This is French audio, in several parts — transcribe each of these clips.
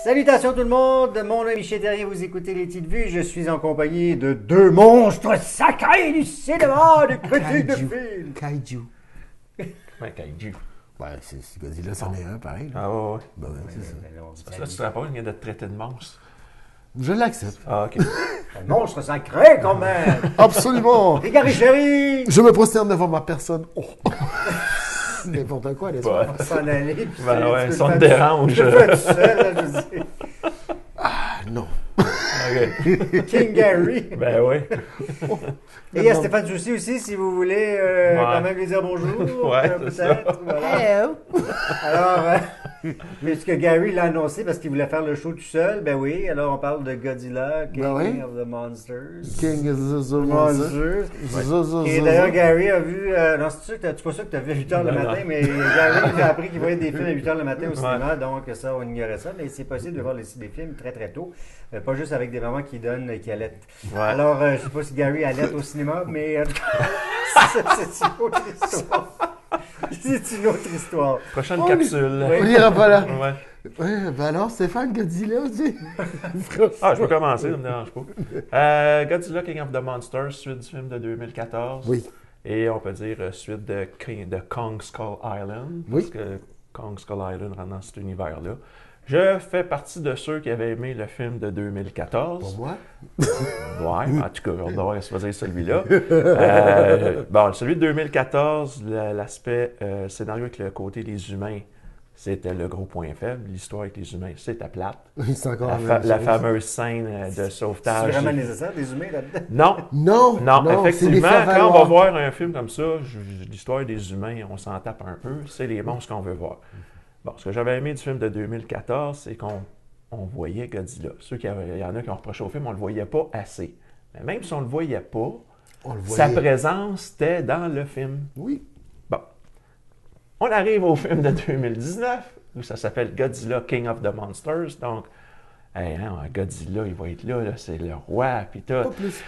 Salutations tout le monde, mon nom est Michel Terrier, vous écoutez Les Petites Vues, je suis en compagnie de deux monstres sacrés du cinéma, des critiques de films. Kaiju. Ouais, Kaiju. Ouais, c'est Godzilla, c'en est un, pareil. Ah ouais. Ben, ouais, c'est ça. Parce que là, tu te rappelles, il vient de te traiter de monstre. Je l'accepte. Ah, ok. Un monstre sacré quand même. Absolument. Et Gary Chéri. Je me prosterne devant ma personne. Oh. N'importe quoi, les Ouais. On va s'en aller. puis Ben ouais, tu peux ça le te faire- dérange. Tu peux le faire tout seul, là, je veux dire. Ah, non. Ok. King Gary. Ben oui. Et il y a Stéphane Soucy aussi, si vous voulez quand même lui dire bonjour. Ouais, c'est peut-être. Voilà. Hello. Alors, puisque Gary l'a annoncé parce qu'il voulait faire le show tout seul, ben oui, alors on parle de Godzilla, King Ben oui. of the Monsters. King is the Monsters. Et d'ailleurs, Gary a vu. Non, c'est pas sûr que tu as vu à 8 h le Non, matin, non. mais Gary a appris qu'il voyait des films à 8 h le matin au Ouais. cinéma, donc ça, on ignorait ça. Mais c'est possible de voir des films très très tôt. Pas juste avec des mamans qui donnent et qui allaitent. Ouais. Alors, je sais pas si Gary allait au cinéma, mais en tout cas, c'est une autre histoire. C'est une autre histoire. Prochaine Oh, capsule. oui. On ira pas là. Ouais. Ouais, ben alors, Stéphane, Godzilla, tu Ah, je peux commencer, ça me dérange pas. Godzilla King of the Monsters, suite du film de 2014. Oui. Et on peut dire suite de Kong Skull Island. Oui. Parce que Kong Skull Island rentre dans cet univers-là. Je fais partie de ceux qui avaient aimé le film de 2014. Pour moi. Ouais, en tout cas, on devrait choisir celui-là. Bon, celui de 2014, l'aspect scénario avec le côté des humains, c'était le gros point faible. L'histoire avec les humains, c'était plate. C'est encore La fameuse scène de C'est sauvetage. vraiment nécessaire, des humains là-dedans? Non, Non, non, c'est les effectivement, faire quand on va valoir. voir un film comme ça, l'histoire des humains, on s'en tape un peu, c'est les monstres qu'on veut voir. Bon, ce que j'avais aimé du film de 2014, c'est qu'on voyait Godzilla. Il y en a qui ont reproché au film, on ne le voyait pas assez. Mais même si on ne le voyait pas, On le sa voyait. présence était dans le film. Oui. Bon. On arrive au film de 2019, où ça s'appelle Godzilla King of the Monsters. Donc, hey, hein, Godzilla, il va être là, c'est le roi, puis tout. Pas plus.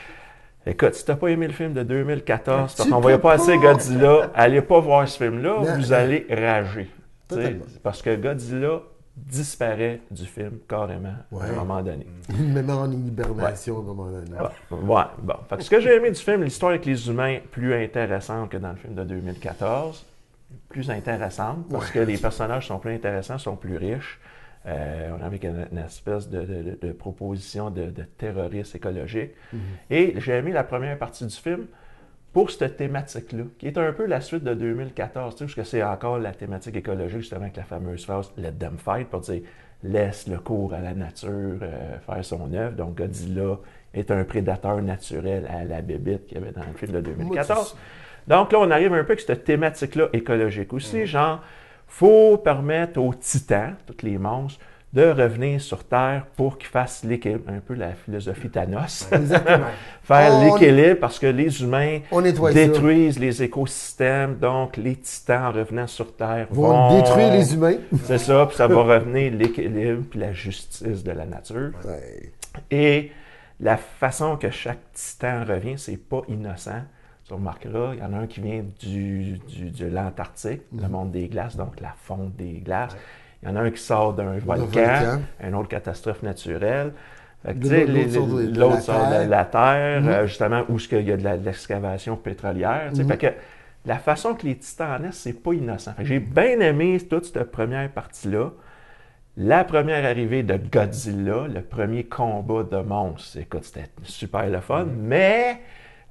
Écoute, si t'as pas aimé le film de 2014, parce Tu qu'on voyait peux pas assez pas. Godzilla, allez pas voir ce film-là, Non. vous allez rager. Tu sais, Totalement. parce que Godzilla disparaît du film carrément Ouais. à un moment donné. Même en hibernation, à un moment donné. Ouais, bon. Fait que ce que j'ai aimé du film, l'histoire avec les humains, plus intéressante que dans le film de 2014. Plus intéressante, parce que les personnages sont plus intéressants, sont plus riches. On a avec une espèce de proposition de terrorisme écologique. Et j'ai aimé la première partie du film pour cette thématique-là, qui est un peu la suite de 2014, tu sais, parce que c'est encore la thématique écologique, justement, avec la fameuse phrase « Let them fight », pour dire « Laisse le cours à la nature faire son œuvre ». Donc, Godzilla est un prédateur naturel à la bébite qu'il y avait dans le film de 2014. Donc là, on arrive un peu avec cette thématique-là écologique aussi, genre, faut permettre aux titans, tous les monstres, de revenir sur Terre pour qu'ils fassent l'équilibre, un peu la philosophie Thanos. Exactement. Faire On- l'équilibre parce que les humains On nettoie ça. détruisent les écosystèmes, donc les titans, en revenant sur Terre, Vont détruire les humains. C'est ça, puis ça va revenir l'équilibre puis la justice de la nature. Ouais. Et la façon que chaque titan revient, c'est pas innocent. Tu remarqueras, il y en a un qui vient de l'Antarctique, le monde des glaces, donc la fonte des glaces. Il y en a un qui sort d'un volcan, une autre catastrophe naturelle. Fait que, tu sais, l'autre sort de la Terre, justement, où il y a de l'excavation pétrolière. Tu sais. Fait que la façon que les titans naissent, c'est pas innocent. Fait que j'ai bien aimé toute cette première partie-là. La première arrivée de Godzilla, le premier combat de monstres, écoute, c'était super le fun, mais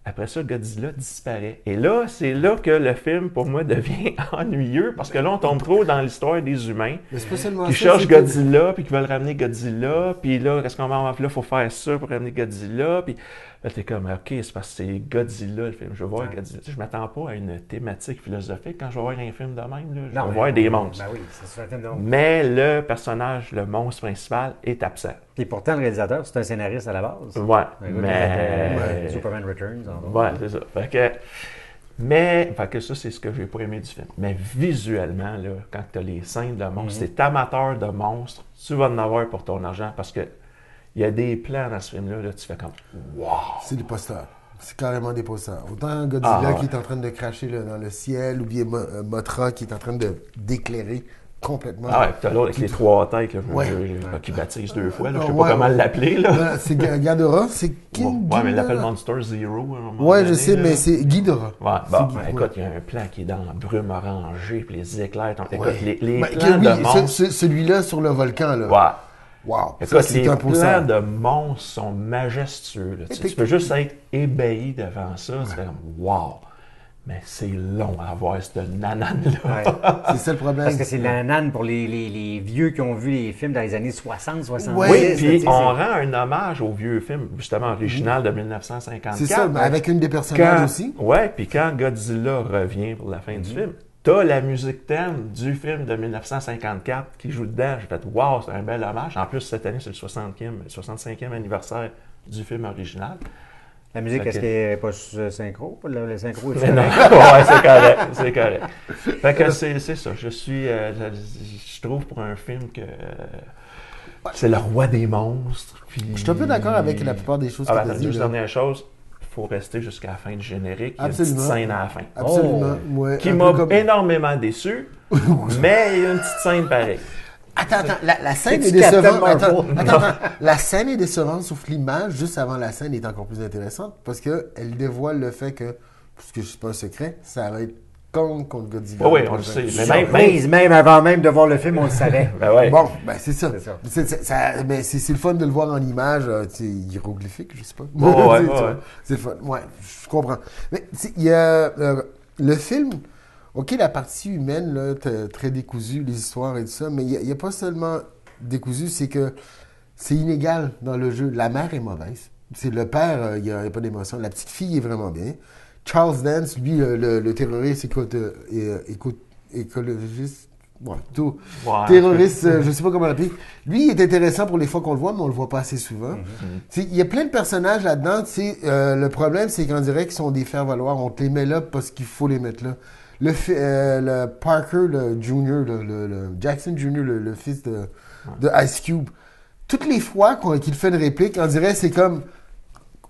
après ça, Godzilla disparaît. Et là, c'est là que le film, pour moi, devient ennuyeux, parce que là, on tombe trop dans l'histoire des humains Mais c'est pas seulement qui ça, cherchent c'est que- Godzilla, puis qui veulent ramener Godzilla, puis là, qu'est-ce qu'on va en faire? Là, il faut faire ça pour ramener Godzilla, puis là, t'es comme, OK, c'est parce que c'est Godzilla, le film. Je veux voir Godzilla. Tu sais, je m'attends pas à une thématique philosophique quand je vais voir un film de même, là. Je vais voir des monstres. Ben oui, c'est un film de monstres. Mais le personnage, le monstre principal, est absent. Et pourtant, le réalisateur, c'est un scénariste à la base. Ouais, Un gars qui a mais... fait, Superman Returns. En gros. Ouais, c'est ça. Fait que ça, c'est ce que j'ai pas aimé du film. Mais visuellement, là, quand tu as les scènes de monstres, si t'es amateur de monstres, tu vas en avoir pour ton argent parce que il y a des plans dans ce film-là, là, tu fais comme wow! C'est des posters. C'est carrément des posters. Autant Godzilla Ah, ouais. qui est en train de cracher là, dans le ciel, ou bien Mothra qui est en train d'éclairer complètement. Ah ouais, puis t'as l'autre avec les 3 têtes, là, Ouais. qui baptise 2 fois. Là, je sais Ouais, pas comment ouais. l'appeler. Là. C'est Ghidorah, c'est King Ouais, mais il Ghidorah. l'appelle Monster Zero. À un moment Ouais, je donné, sais, là. mais c'est Ghidorah. Ouais, C'est bon, Guy- écoute, il y a un plan qui est dans la brume orangée, puis les éclairs. Écoute, Ouais. les Ben, plans de monstres. celui-là sur le volcan, là. Ouais. Wow. Écoute, Ça, c'est les imposant. plans de monstres sont majestueux. Là. Tu peux juste être ébahi devant ça. Tu fais comme wow! Mais c'est long à voir cette nanane-là. Ouais. C'est ça le problème. Parce que c'est la nanane pour les vieux qui ont vu les films dans les années 60, 70. Ouais, Oui, tu puis sais, on c'est- rend un hommage au vieux film, justement original de 1954. C'est ça, mais avec une des personnages Quand, aussi. ouais, puis quand Godzilla revient pour la fin du film, t'as la musique thème du film de 1954 qui joue dedans. J'ai fait « Wow, c'est un bel hommage ». En plus, cette année, c'est le 65e anniversaire du film original. La musique, Fait est-ce que- qu'elle n'est pas synchro? Le synchro est Mais non, correct? ouais, c'est correct, c'est correct. Fait que c'est ça, je trouve pour un film que c'est le roi des monstres. Puis... Je suis un peu d'accord avec la plupart des choses que tu as attends, dit. juste là. dernière chose, il faut rester jusqu'à la fin du générique. Il y a une Absolument. petite scène à la fin. Absolument. Oh. Ouais, Qui un m'a peu comme- énormément déçu, mais il y a une petite scène pareille. Attends, la scène est C'est-tu Captain décevante. Marvel? Attends. La scène est décevante, sauf l'image, juste avant la scène, est encore plus intéressante parce qu'elle dévoile le fait que, parce que c'est pas un secret, ça va être Kong contre Godzilla. Oui, on le sait. Mais même, Surprise, même avant même de voir le film, on le savait. ben ouais. Bon, ben c'est ça. C'est ça. Mais c'est le fun de le voir en image, tu sais, hiéroglyphique, je sais pas. Oh, ouais, C'est- ouais. C'est le fun. Ouais, je comprends. Mais tu sais, il y a le film. OK, la partie humaine, là, très décousue, les histoires et tout ça, mais il n'y a pas seulement décousu, c'est que c'est inégal dans le jeu. La mère est mauvaise. C'est le père, il n'y a pas d'émotion. La petite fille est vraiment bien. Charles Dance, lui, le terroriste écologiste, ouais, tout. Ouais. Terroriste, je sais pas comment l'appeler. Lui, il est intéressant pour les fois qu'on le voit, mais on le voit pas assez souvent. Tu sais, il y a plein de personnages là-dedans. Tu sais, le problème, c'est qu'en direct, ils sont des faire-valoir. On te les met là parce qu'il faut les mettre là. Le Parker, le Junior, le Jackson Junior, le fils de Ice Cube. Toutes les fois qu'il fait une réplique, on dirait c'est comme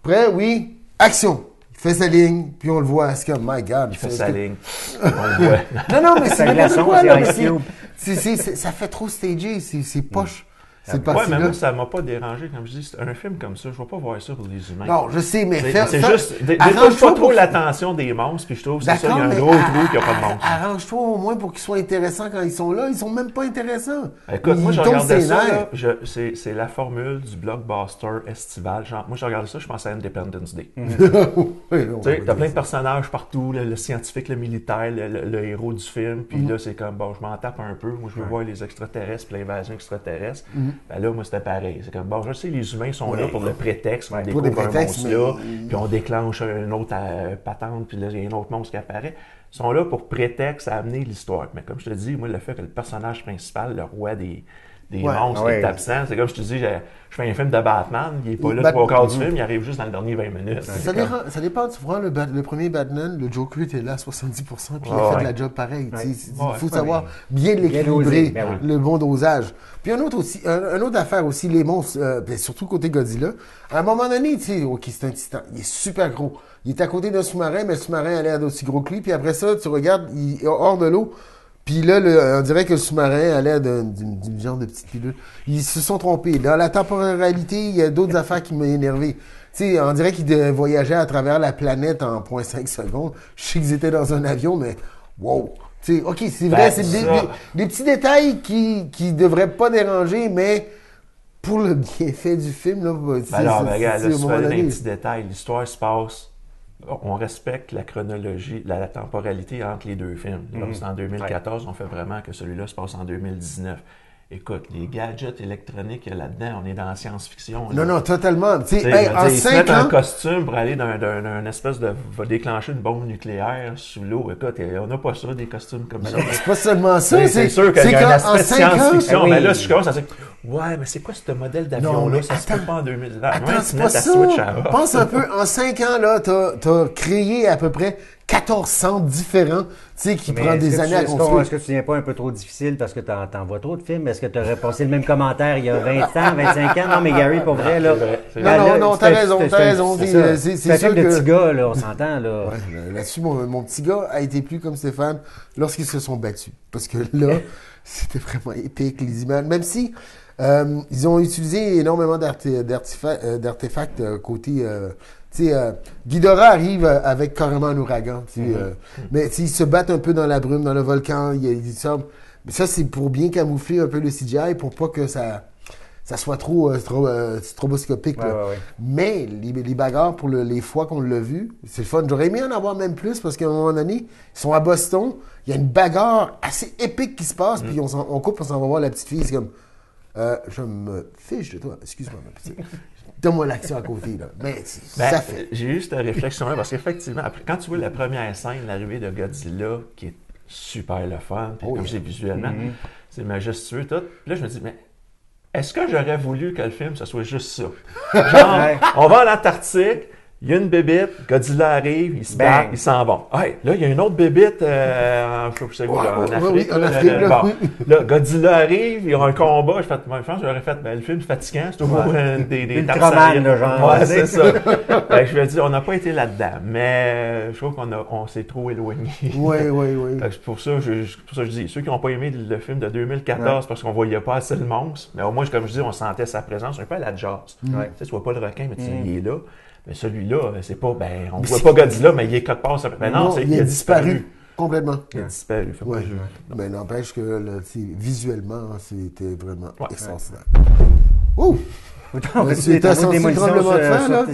prêt, oui, action. Il fait sa ligne, puis on le voit. C'est comme, my God. Il fait sa ligne. On le voit. Non, mais c'est un n'importe glaçon, quoi, c'est là. Ice mais Cube. ça fait trop stagé. C'est poche. Cette Ouais, mais partie-là. moi, ça m'a pas dérangé. Comme je dis, c'est un film comme ça, je vais pas voir ça pour les humains. Non, je sais, mais C'est juste, détourne arrange-toi pas trop pour- l'attention des monstres, puis je trouve que c'est ça, il y a un mais gros trou qui a pas de monstres. Arrange-toi au moins pour qu'ils soient intéressants quand ils sont là. Ils sont même pas intéressants. Écoute, moi, Ils je tombent regardais ses ça, nerfs. là, c'est la formule du blockbuster estival. Genre, moi, je regardais ça, je pensais à Independence Day. Oui, non, Tu sais, on t'as va plein dire de personnages partout, le scientifique, le militaire, le héros du film, puis là, c'est comme, bon, je m'en tape un peu, moi, je veux voir les extraterrestres, puis l'invasion extraterrestre. Ben là, moi, c'était pareil. C'est comme, bon, je sais, les humains sont là pour le prétexte, on Pour des découvre un prétextes, monstre là, mais- puis on déclenche une autre patente, puis là, il y a un autre monstre qui apparaît. Ils sont là pour prétexte à amener l'histoire. Mais comme je te dis, moi, le fait que le personnage principal, le roi des Ouais, monstres, ouais. est absent, c'est comme je te dis, je fais un film de Batman, il est pas là Bat- 3/4 du film, il arrive juste dans le dernier 20 minutes. Ça C'est comme- dépend. Tu prends le premier Batman, le Joker était là à 70%, puis il a Ouais, fait ouais. la job pareil. Tu sais, Il Ouais, faut ouais, savoir ouais. bien l'équilibrer, doser, ben oui. le bon dosage. Puis un autre affaire aussi, les monstres, ben, surtout côté Godzilla. À un moment donné, tu sais, OK, c'est un titan. Il est super gros. Il est à côté d'un sous-marin, mais le sous-marin a l'air d'aussi gros que lui. Puis après ça, tu regardes, il est hors de l'eau. Puis là, on dirait que le sous-marin a l'air d'une genre de petite pilule. Ils se sont trompés. Dans la temporalité, il y a d'autres affaires qui m'ont énervé. Tu sais, on dirait qu'ils voyageaient à travers la planète en 0,5 secondes. Je sais qu'ils étaient dans un avion, mais wow! Tu sais, OK, c'est vrai, Ben, c'est ça. des petits détails qui devraient pas déranger, mais pour le bienfait du film, là, Ben alors, ben, regarde, là, au si tu moment vas aller dans les donné. petits détails, l'histoire se passe. On respecte la chronologie, la temporalité entre les deux films. Là, c'est en 2014, on fait vraiment que celui-là se passe en 2019. Écoute, les gadgets électroniques qu'il y a là-dedans, on est dans la science-fiction. là. Non, totalement. Tu sais, Tu sais, hey, je veux en dire, ils se 5 mettent un ans, costume pour aller d'un espèce de... va déclencher une bombe nucléaire sous l'eau. Écoute, on n'a pas ça, des costumes comme ça. c'est pas seulement ça. C'est sûr qu'il y a un qu'en aspect 5 ans, science-fiction, Ah oui. mais là, si je commence à dire, ouais, mais c'est quoi ce modèle Non, d'avion-là? mais Ça se peut attends. pas en 2000. Attends, Ouais, c'est tu pas mets ta ça. Switch à off. Pense un peu, en 5 ans, là, t'as créé à peu près 14 centres différents, tu sais, qui Mais prend des années à construire. Est-ce que tu ne pas un peu trop difficile parce que tu en vois trop de films? Est-ce que tu aurais passé le même commentaire il y a 20 ans, 25 ans? Non, mais Gary, pour vrai, là. Non, t'as raison. C'est un film de petit gars, là, on s'entend, là. Ouais, là-dessus, mon petit gars a été plus comme Stéphane lorsqu'ils se sont battus. Parce que là, c'était vraiment épique, les images. Même si ils ont utilisé énormément d'artefacts côté... Ghidorah arrive avec carrément un ouragan. Mais ils se battent un peu dans la brume, dans le volcan. Mais ça, c'est pour bien camoufler un peu le CGI, pour pas que ça soit trop stroboscopique. Ouais. Mais les bagarres, pour les fois qu'on l'a vu, c'est le fun. J'aurais aimé en avoir même plus, parce qu'à un moment donné, ils sont à Boston, il y a une bagarre assez épique qui se passe, puis on coupe, on s'en va voir la petite fille, c'est comme... je me fiche de toi, excuse-moi, ma petite. Donne-moi l'action à côté, là. Mais ça fait. J'ai eu cette réflexion-là parce qu'effectivement, quand tu vois la première scène, l'arrivée de Godzilla, qui est super le fun, puis comme je dis visuellement, c'est majestueux, tout. Puis là, je me dis, mais est-ce que j'aurais voulu que le film, ce soit juste ça? Genre, on va en Antarctique, il y a une bébite, Godzilla arrive, il se bat, ils s'en vont. Hey, là, il y a une autre bébite en Afrique. Là, Godzilla arrive, il y a un combat. Je pense que j'aurais fait, le film fatigant, c'est toujours des Ultraman, le genre. Ouais, c'est ça. Je me dis, on n'a pas été là-dedans, mais je trouve qu'on s'est trop éloigné. Oui. C'est pour ça que je dis, ceux qui n'ont pas aimé le film de 2014 parce qu'on voyait pas assez le monstre, mais au moins, comme je dis, on sentait sa présence un peu à la Jaws. Tu sais, tu vois pas le requin, mais il est là. Mais celui-là, c'est pas, on voit pas Godzilla, mais il est quelque part. Mais non, il a disparu. Complètement. Il a disparu. Mais n'empêche que visuellement, c'était vraiment extraordinaire. C'est un tremblement de terre, là.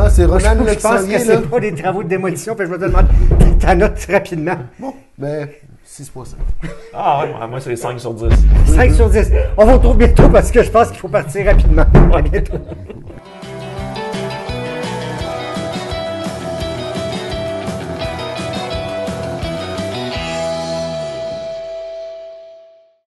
C'est Ronan Je pense que c'est pas des travaux de démolition, puis je me demande ta note rapidement. Bon, mais 6,5. Ah ouais, moi c'est 5 sur 10. 5 sur 10. On vous retrouve bientôt parce que je pense qu'il faut partir rapidement. À bientôt.